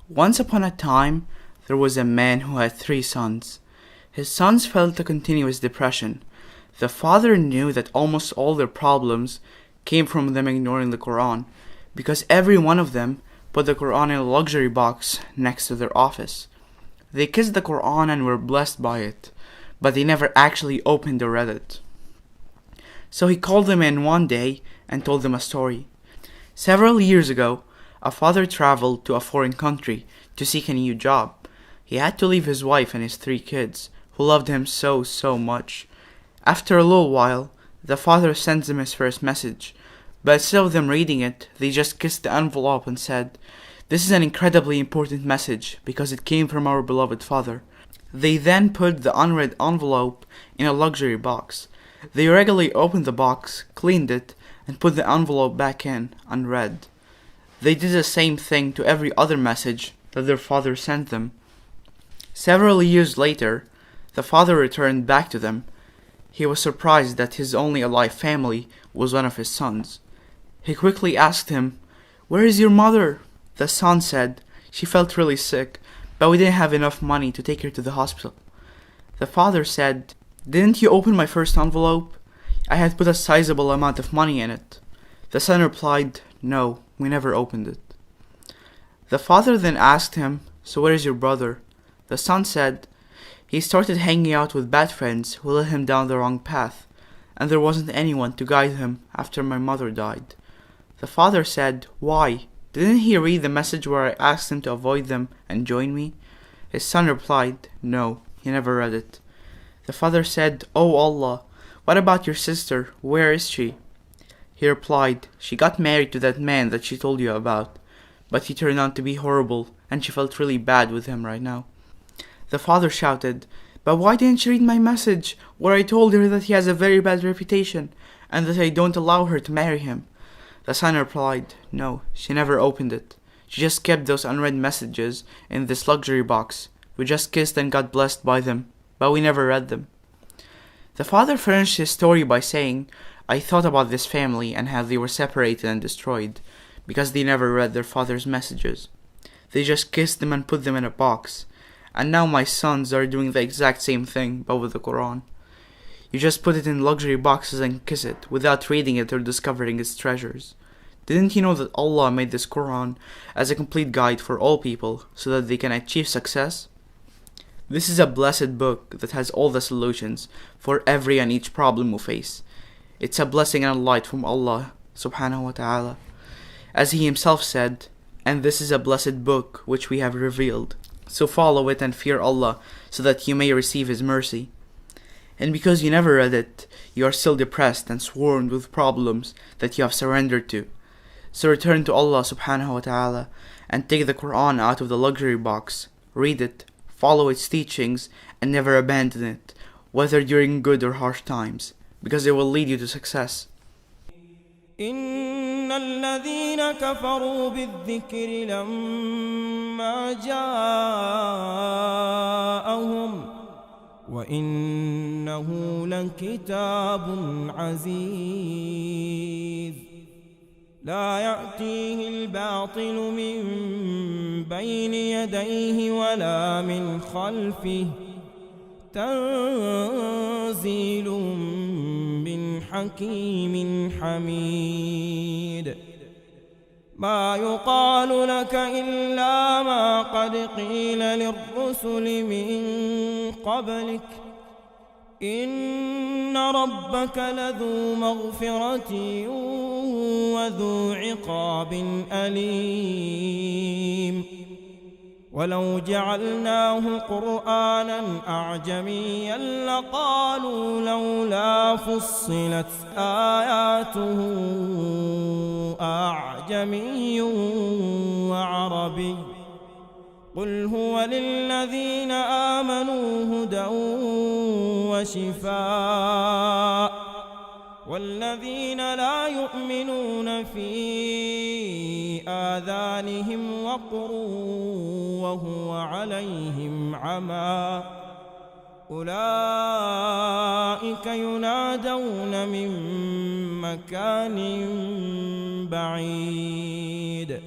Once upon a time, there was a man who had 3 sons. His sons felt a continuous depression. The father knew that almost all their problems came from them ignoring the Quran, because every one of them put the Quran in a luxury box next to their office. They kissed the Quran and were blessed by it, but they never actually opened or read it. So he called them in one day and told them a story. Several years ago, a father traveled to a foreign country to seek a new job. He had to leave his wife and his 3 kids, who loved him so much. After a little while, the father sends them his first message, but instead of them reading it, they just kissed the envelope and said, "This is an incredibly important message because it came from our beloved father." They then put the unread envelope in a luxury box. They regularly opened the box, cleaned it, and put the envelope back in, unread. They did the same thing to every other message that their father sent them. Several years later, the father returned back to them. He was surprised that his only alive family was one of his sons. He quickly asked him, "Where is your mother?" The son said, "She felt really sick, but we didn't have enough money to take her to the hospital." The father said, "Didn't you open my first envelope? I had put a sizable amount of money in it." The son replied, "No, we never opened it." The father then asked him, "So where is your brother?" The son said, "He started hanging out with bad friends who led him down the wrong path, and there wasn't anyone to guide him after my mother died." The father said, "Why? Didn't he read the message where I asked him to avoid them and join me?" His son replied, "No, he never read it." The father said, "Oh Allah, what about your sister? Where is she?" He replied, "She got married to that man that she told you about, but he turned out to be horrible, and she felt really bad with him right now." The father shouted, "But why didn't she read my message, where I told her that he has a very bad reputation, and that I don't allow her to marry him?" The son replied, "No, she never opened it. She just kept those unread messages in this luxury box. We just kissed and got blessed by them, but we never read them." The father finished his story by saying, "I thought about this family and how they were separated and destroyed, because they never read their father's messages. They just kissed them and put them in a box. And now my sons are doing the exact same thing, but with the Quran. You just put it in luxury boxes and kiss it, without reading it or discovering its treasures. Didn't you know that Allah made this Quran as a complete guide for all people, so that they can achieve success? This is a blessed book that has all the solutions for every and each problem we face. It's a blessing and a light from Allah subhanahu wa ta'ala. As He Himself said, and this is a blessed book which we have revealed. So follow it and fear Allah, so that you may receive His mercy. And because you never read it, you are still depressed and swarmed with problems that you have surrendered to. So return to Allah subhanahu wa ta'ala and take the Quran out of the luxury box, read it, follow its teachings, and never abandon it, whether during good or harsh times, because it will lead you to success. إن الذين كفروا بالذكر لما جاءهم وإنه لكتاب عزيز لا يأتيه الباطل من بين يديه ولا من خلفه تنزيل من حكيم حميد ما يقال لك إلا ما قد قيل للرسل من قبلك إن ربك لذو مغفرة وذو عقاب أليم ولو جعلناه قرآنا أعجميا لقالوا لولا فصلت آياته أعجمي وعربي قل هو للذين آمنوا هدى وشفاء والذين لا يؤمنون في آذانهم وقر وهو عليهم عمى أولئك ينادون من مكان بعيد